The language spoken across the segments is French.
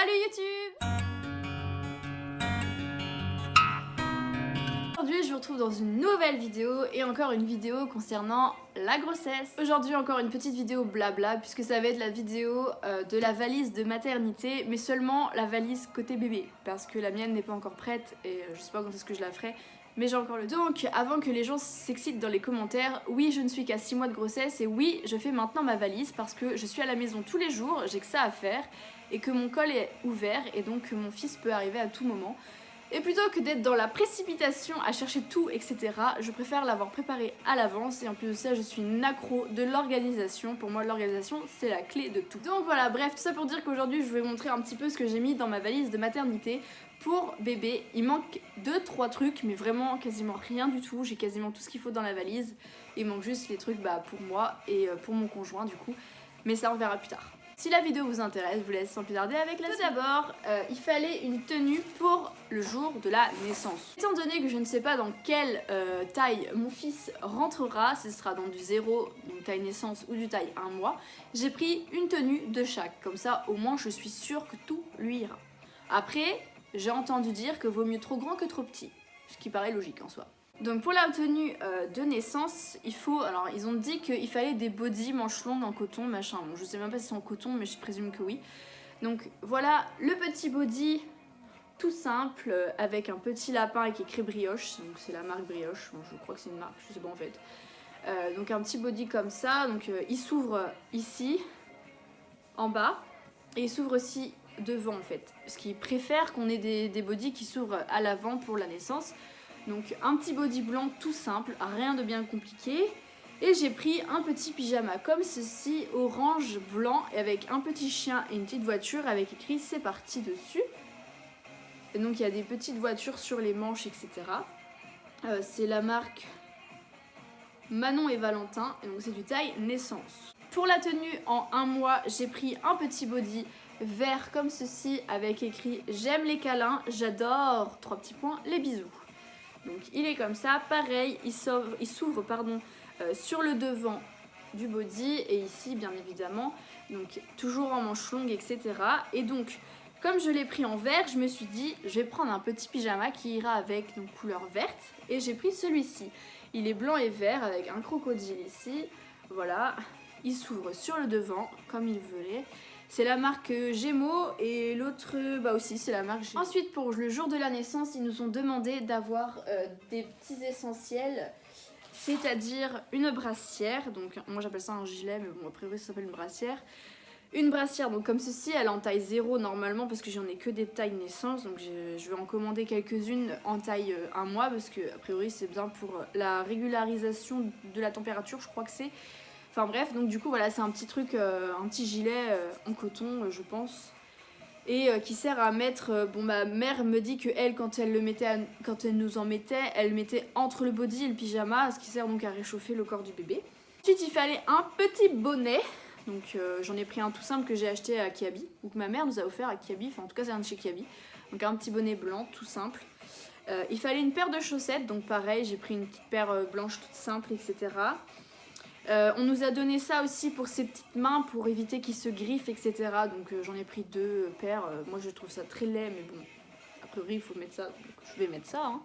Salut YouTube! Aujourd'hui je vous retrouve dans une nouvelle vidéo et encore une vidéo concernant la grossesse. Aujourd'hui encore une petite vidéo blabla puisque ça va être la vidéo de la valise de maternité, mais seulement la valise côté bébé parce que la mienne n'est pas encore prête et je sais pas quand est-ce que je la ferai. Mais j'ai encore le temps. Donc avant que les gens s'excitent dans les commentaires, oui je ne suis qu'à 6 mois de grossesse et oui je fais maintenant ma valise parce que je suis à la maison tous les jours, j'ai que ça à faire et que mon col est ouvert et donc que mon fils peut arriver à tout moment. Et plutôt que d'être dans la précipitation à chercher tout etc, je préfère l'avoir préparé à l'avance et en plus de ça je suis une accro de l'organisation. Pour moi l'organisation c'est la clé de tout. Donc voilà, bref, tout ça pour dire qu'aujourd'hui je vais montrer un petit peu ce que j'ai mis dans ma valise de maternité. Pour bébé, il manque 2-3 trucs, mais vraiment quasiment rien du tout. J'ai quasiment tout ce qu'il faut dans la valise. Il manque juste les trucs pour moi et pour mon conjoint du coup. Mais ça on verra plus tard. Si la vidéo vous intéresse, je vous laisse sans plus tarder avec la suite. Tout d'abord, il fallait une tenue pour le jour de la naissance. Étant donné que je ne sais pas dans quelle taille mon fils rentrera, ce sera dans du 0, donc taille naissance ou du taille 1 mois, j'ai pris une tenue de chaque. Comme ça, au moins, je suis sûre que tout lui ira. Après, j'ai entendu dire que vaut mieux trop grand que trop petit, ce qui paraît logique en soi. Donc pour la tenue de naissance, alors ils ont dit qu'il fallait des bodys manches longues en coton, machin. Bon, je sais même pas si c'est en coton, mais je présume que oui. Donc voilà le petit body tout simple avec un petit lapin avec écrit brioche. Donc c'est la marque brioche, bon, je crois que c'est une marque, je sais pas en fait. Donc un petit body comme ça, donc il s'ouvre ici, en bas, et il s'ouvre aussi devant en fait. Parce qu'ils préfèrent qu'on ait des bodys qui s'ouvrent à l'avant pour la naissance. Donc un petit body blanc tout simple, rien de bien compliqué. Et j'ai pris un petit pyjama comme ceci, orange, blanc, et avec un petit chien et une petite voiture avec écrit c'est parti dessus. Et donc il y a des petites voitures sur les manches, etc. C'est la marque Manon et Valentin, et donc c'est du taille naissance. Pour la tenue en 1 mois, j'ai pris un petit body vert comme ceci avec écrit j'aime les câlins, j'adore, 3 petits points, les bisous. Donc il est comme ça, pareil, il s'ouvre sur le devant du body et ici bien évidemment, donc toujours en manches longues etc. Et donc comme je l'ai pris en vert, je me suis dit je vais prendre un petit pyjama qui ira avec, donc couleur verte, et j'ai pris celui-ci. Il est blanc et vert avec un crocodile ici, voilà, il s'ouvre sur le devant comme il voulait. C'est la marque Gémeaux et l'autre aussi c'est la marque Gémeaux. Ensuite pour le jour de la naissance ils nous ont demandé d'avoir des petits essentiels, c'est-à-dire une brassière, donc moi j'appelle ça un gilet mais bon a priori ça s'appelle une brassière. Une brassière donc comme ceci, elle est en taille 0 normalement parce que j'en ai que des tailles naissance, donc je vais en commander quelques-unes en taille 1 mois parce que a priori c'est bien pour la régularisation de la température, je crois que c'est. Enfin bref, donc du coup voilà, c'est un petit truc, un petit gilet en coton je pense, et qui sert à mettre, bon ma mère me dit que elle quand elle nous en mettait, elle mettait entre le body et le pyjama, ce qui sert donc à réchauffer le corps du bébé. Ensuite il fallait un petit bonnet, donc j'en ai pris un tout simple que j'ai acheté à Kiabi, ou que ma mère nous a offert à Kiabi, enfin en tout cas c'est un de chez Kiabi, donc un petit bonnet blanc tout simple. Il fallait une paire de chaussettes, donc pareil j'ai pris une petite paire blanche toute simple etc. On nous a donné ça aussi pour ses petites mains pour éviter qu'ils se griffent etc, donc j'en ai pris 2 paires. Moi je trouve ça très laid mais bon a priori il faut mettre ça, donc je vais mettre ça hein.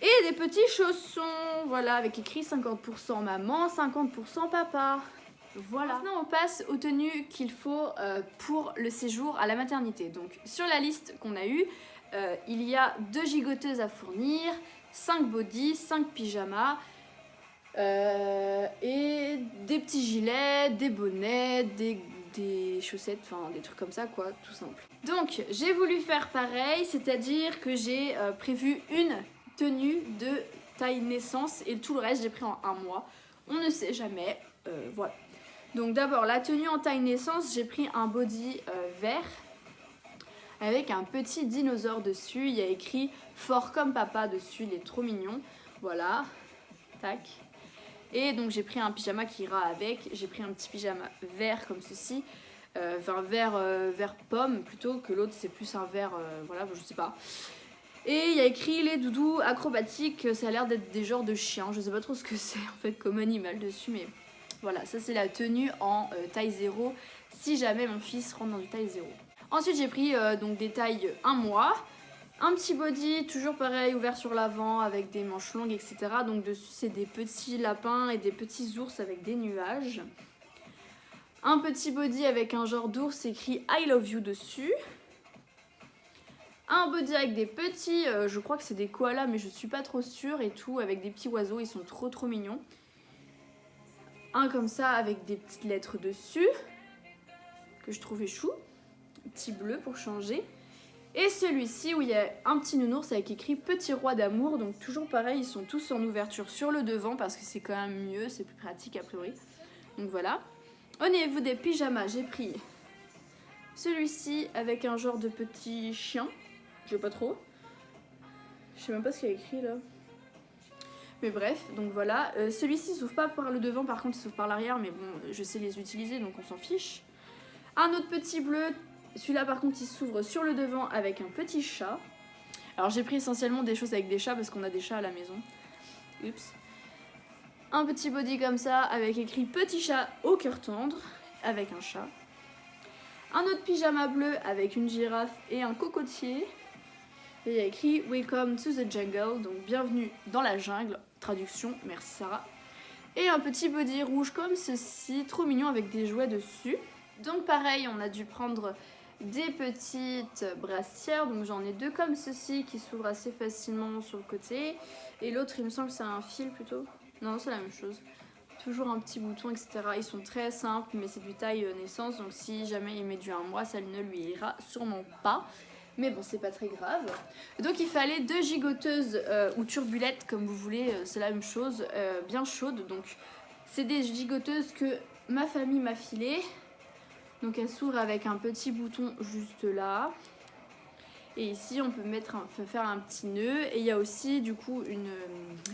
Et des petits chaussons, voilà, avec écrit 50% maman, 50% papa. Voilà. Maintenant on passe aux tenues qu'il faut pour le séjour à la maternité. Donc sur la liste qu'on a eue, il y a 2 gigoteuses à fournir, 5 bodys, 5 pyjamas, et des petits gilets, des bonnets, des chaussettes, enfin des trucs comme ça quoi, tout simple. Donc j'ai voulu faire pareil, c'est-à-dire que j'ai prévu une tenue de taille naissance et tout le reste j'ai pris en 1 mois. On ne sait jamais, voilà. Donc d'abord la tenue en taille naissance, j'ai pris un body vert avec un petit dinosaure dessus, il y a écrit fort comme papa dessus, il est trop mignon, voilà, tac. Et donc j'ai pris un pyjama qui ira avec, j'ai pris un petit pyjama vert comme ceci, enfin vert pomme plutôt que l'autre c'est plus un vert, voilà, je sais pas. Et il y a écrit les doudous acrobatiques, ça a l'air d'être des genres de chiens, je sais pas trop ce que c'est en fait comme animal dessus, mais voilà, ça c'est la tenue en taille 0 si jamais mon fils rentre dans du taille 0. Ensuite j'ai pris donc des tailles 1 mois. Un petit body, toujours pareil, ouvert sur l'avant avec des manches longues, etc. Donc dessus c'est des petits lapins et des petits ours avec des nuages. Un petit body avec un genre d'ours écrit I love you dessus. Un body avec des petits, je crois que c'est des koalas mais je suis pas trop sûre et tout, avec des petits oiseaux, ils sont trop mignons. Un comme ça avec des petites lettres dessus, que je trouvais chou. Un petit bleu pour changer. Et celui-ci où il y a un petit nounours avec écrit Petit Roi d'amour. Donc toujours pareil, ils sont tous en ouverture sur le devant parce que c'est quand même mieux, c'est plus pratique a priori. Donc voilà. Au niveau des pyjamas, j'ai pris celui-ci avec un genre de petit chien. Je sais pas trop. Je sais même pas ce qu'il y a écrit là. Mais bref, donc voilà. Celui-ci s'ouvre pas par le devant, par contre il s'ouvre par l'arrière. Mais bon, je sais les utiliser donc on s'en fiche. Un autre petit bleu. Celui-là par contre il s'ouvre sur le devant avec un petit chat. Alors j'ai pris essentiellement des choses avec des chats parce qu'on a des chats à la maison. Oups. Un petit body comme ça avec écrit petit chat au cœur tendre avec un chat. Un autre pyjama bleu avec une girafe et un cocotier. Et il y a écrit Welcome to the jungle, donc bienvenue dans la jungle. Traduction, merci Sarah. Et un petit body rouge comme ceci, trop mignon avec des jouets dessus. Donc pareil, on a dû prendre des petites brassières, donc j'en ai 2 comme ceci qui s'ouvrent assez facilement sur le côté. Et l'autre il me semble que c'est un fil plutôt. Non, c'est la même chose. Toujours un petit bouton, etc. Ils sont très simples, mais c'est du taille naissance, donc si jamais il met du 1 mois, ça ne lui ira sûrement pas. Mais bon, c'est pas très grave. Donc il fallait 2 gigoteuses ou turbulettes, comme vous voulez, c'est la même chose, bien chaudes. Donc c'est des gigoteuses que ma famille m'a filées. Donc elle s'ouvre avec un petit bouton juste là. Et ici on peut faire un petit nœud. Et il y a aussi du coup une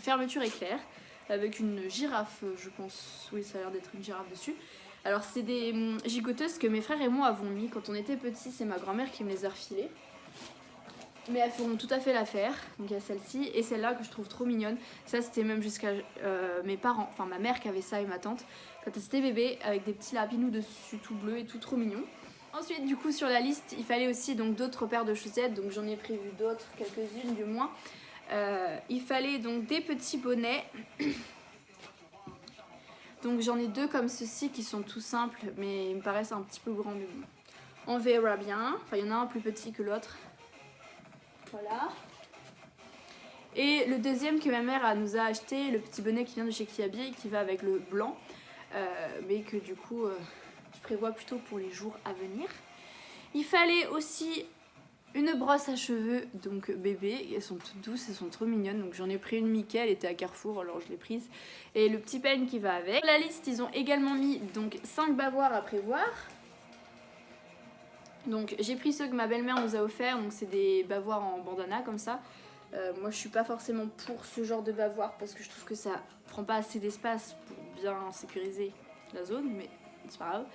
fermeture éclair avec une girafe, je pense. Oui, ça a l'air d'être une girafe dessus. Alors c'est des gigoteuses que mes frères et moi avons mis quand on était petits. C'est ma grand-mère qui me les a refilées. Mais elles feront tout à fait l'affaire. Donc il y a celle-ci et celle-là que je trouve trop mignonne. Ça c'était même jusqu'à mes parents, enfin ma mère qui avait ça et ma tante quand elle était bébé, avec des petits lapinous dessus tout bleu et tout trop mignon. Ensuite du coup sur la liste il fallait aussi donc d'autres paires de chaussettes, donc j'en ai prévu d'autres, quelques-unes du moins. Il fallait donc des petits bonnets. Donc j'en ai 2 comme ceci qui sont tout simples mais ils me paraissent un petit peu grands, mais bon, on verra bien. Enfin il y en a un plus petit que l'autre. Voilà. Et le deuxième que ma mère nous a acheté, le petit bonnet qui vient de chez Kiabi et qui va avec le blanc, mais que du coup je prévois plutôt pour les jours à venir. Il fallait aussi une brosse à cheveux, donc bébé, elles sont toutes douces, elles sont trop mignonnes, donc j'en ai pris une Mickey, elle était à Carrefour alors je l'ai prise, et le petit pen qui va avec. Sur la liste ils ont également mis donc 5 bavoirs à prévoir. Donc j'ai pris ceux que ma belle-mère nous a offerts, donc c'est des bavoirs en bandana comme ça. Moi je suis pas forcément pour ce genre de bavoir parce que je trouve que ça prend pas assez d'espace pour bien sécuriser la zone, mais c'est pas grave.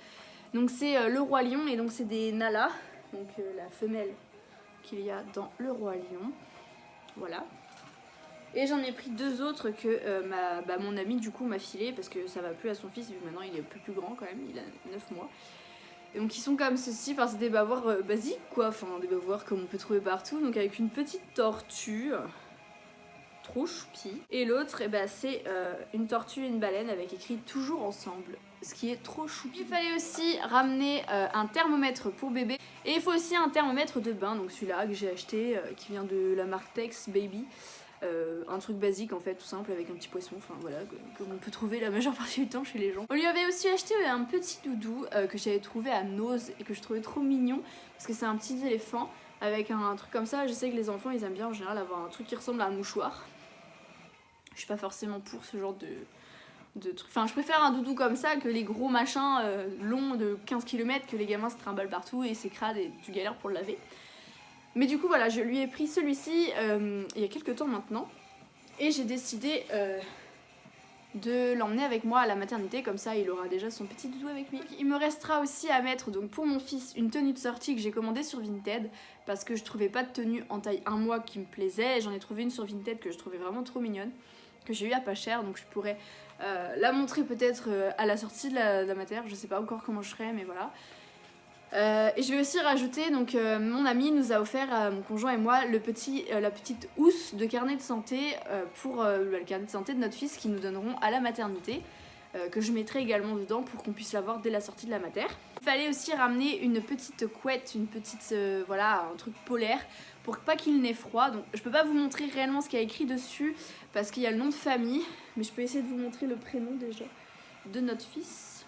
Donc c'est le Roi Lion et donc c'est des Nala, donc la femelle qu'il y a dans le Roi Lion. Voilà. Et j'en ai pris 2 autres que mon ami du coup m'a filé parce que ça va plus à son fils, vu que maintenant il est un peu plus grand quand même, il a 9 mois. Et donc ils sont comme ceci, enfin c'est des bavoirs basiques quoi, enfin des bavoirs comme on peut trouver partout, donc avec une petite tortue, trop choupi. Et l'autre c'est une tortue et une baleine avec écrit toujours ensemble, ce qui est trop choupi. Il fallait aussi ramener un thermomètre pour bébé, et il faut aussi un thermomètre de bain, donc celui-là que j'ai acheté, qui vient de la marque Tex Baby. Un truc basique en fait, tout simple, avec un petit poisson, enfin voilà, comme on peut trouver la majeure partie du temps chez les gens. On lui avait aussi acheté un petit doudou que j'avais trouvé à Nose et que je trouvais trop mignon parce que c'est un petit éléphant avec un truc comme ça. Je sais que les enfants ils aiment bien en général avoir un truc qui ressemble à un mouchoir. Je suis pas forcément pour ce genre de truc. Enfin, je préfère un doudou comme ça que les gros machins longs de 15 km que les gamins se trimballent partout et c'est crade et tu galères pour le laver. Mais du coup voilà, je lui ai pris celui-ci il y a quelques temps maintenant. Et j'ai décidé de l'emmener avec moi à la maternité, comme ça il aura déjà son petit doudou avec lui. Il me restera aussi à mettre donc pour mon fils une tenue de sortie que j'ai commandée sur Vinted parce que je trouvais pas de tenue en taille 1 mois qui me plaisait. J'en ai trouvé une sur Vinted que je trouvais vraiment trop mignonne, que j'ai eu à pas cher, donc je pourrais la montrer peut-être à la sortie de la mater. Je sais pas encore comment je ferai, mais voilà. Et je vais aussi rajouter, donc mon ami nous a offert à mon conjoint et moi la petite housse de carnet de santé pour le carnet de santé de notre fils qu'ils nous donneront à la maternité, que je mettrai également dedans pour qu'on puisse l'avoir dès la sortie de la mater. Il fallait aussi ramener une petite couette, une petite voilà, un truc polaire pour pas qu'il n'ait froid. Donc je peux pas vous montrer réellement ce qu'il y a écrit dessus parce qu'il y a le nom de famille, mais je peux essayer de vous montrer le prénom déjà de notre fils.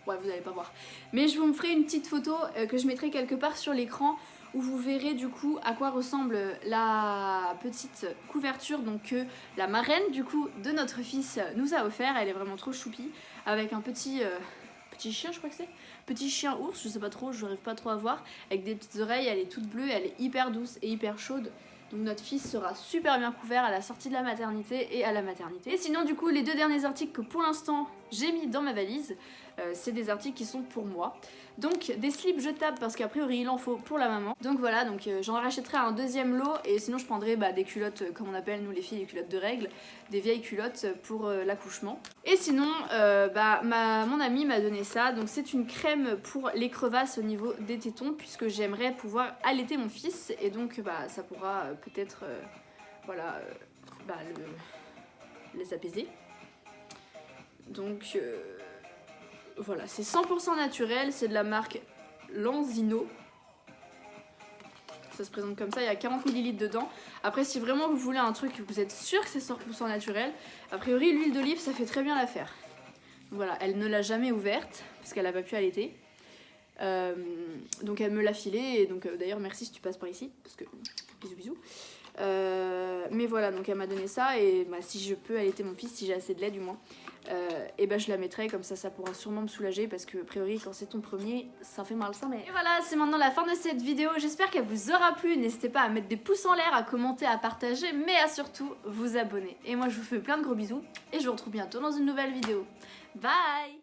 Ouais, vous allez pas voir. Mais je vous ferai une petite photo que je mettrai quelque part sur l'écran où vous verrez du coup à quoi ressemble la petite couverture donc que la marraine du coup de notre fils nous a offert. Elle est vraiment trop choupie avec un petit chien, je crois que c'est petit chien ours, je sais pas trop, je n'arrive pas trop à voir, avec des petites oreilles. Elle est toute bleue, elle est hyper douce et hyper chaude. Donc notre fils sera super bien couvert à la sortie de la maternité et à la maternité. Et sinon du coup les deux derniers articles que pour l'instant j'ai mis dans ma valise, c'est des articles qui sont pour moi. Donc des slips jetables parce qu'a priori il en faut pour la maman. Donc voilà, donc j'en rachèterai un deuxième lot et sinon je prendrai des culottes comme on appelle nous les filles, les culottes de règles, des vieilles culottes pour l'accouchement. Et sinon mon amie m'a donné ça, donc c'est une crème pour les crevasses au niveau des tétons puisque j'aimerais pouvoir allaiter mon fils et donc ça pourra peut-être les apaiser. Donc voilà, c'est 100% naturel, c'est de la marque Lanzino. Ça se présente comme ça, il y a 40 ml dedans. Après, si vraiment vous voulez un truc que vous êtes sûr que c'est 100% naturel, a priori l'huile d'olive ça fait très bien l'affaire. Voilà, elle ne l'a jamais ouverte parce qu'elle n'a pas pu allaiter. Donc elle me l'a filée et donc d'ailleurs merci si tu passes par ici parce que bisous bisous. Mais voilà, donc elle m'a donné ça et si je peux allaiter mon fils, si j'ai assez de lait du moins, et je la mettrai comme ça pourra sûrement me soulager parce que a priori quand c'est ton premier ça fait mal ça mais... Et voilà, c'est maintenant la fin de cette vidéo, j'espère qu'elle vous aura plu, n'hésitez pas à mettre des pouces en l'air, à commenter, à partager, mais à surtout vous abonner. Et moi je vous fais plein de gros bisous et je vous retrouve bientôt dans une nouvelle vidéo. Bye.